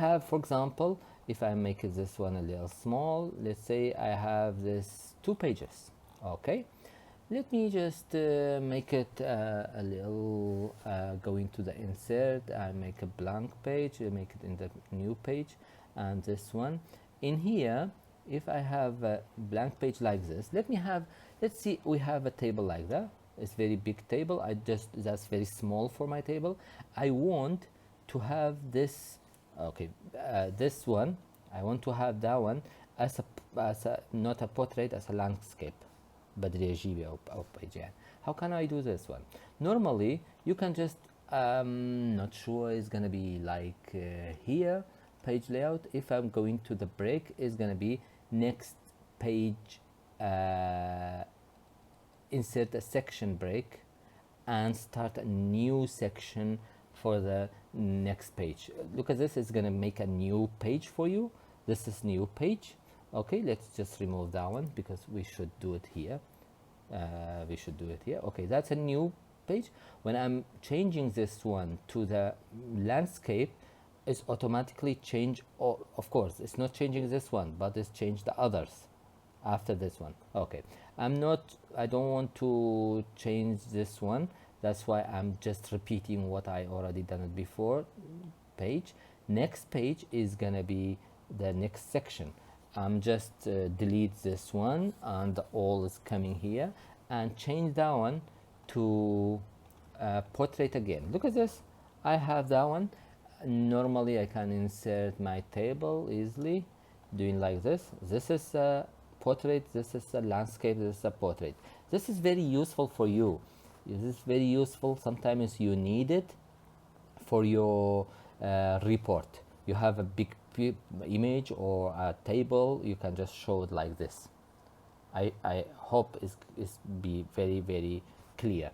have, for example, if I make this one a little small, let's say I have this 2 pages. Okay, let me just make it a little, go into the insert, I make a blank page, make it in the new page, and this one in here. If I have a blank page like this, let me have, let's see, we have a table like that. It's very big table. That's very small for my table. I want to have this, okay, this one, I want to have that one as a not a portrait, as a landscape بدري اجيبه او page يعني. How can I do this one? Normally you can just, not sure it's gonna be like here, page layout. If I'm going to the break, is gonna be next page, insert a section break and start a new section for the next page. Look at this, it's gonna make a new page for you. This is new page. Okay, let's just remove that one because we should do it here. Okay, that's a new page. When I'm changing this one to the landscape, it's automatically change. Of course it's not changing this one, but it's changed the others after this one. Okay, I don't want to change this one, that's why I'm just repeating what I already done it before. Page, next page is gonna be the next section. I'm just delete this one and all is coming here and change that one to portrait again. Look at this, I have that one. Normally I can insert my table easily doing like this. This is a portrait, this is a landscape, this is a portrait. This is very useful for you. This is very useful. Sometimes you need it for your report. You have a big image or a table, you can just show it like this. I hope it's be very clear.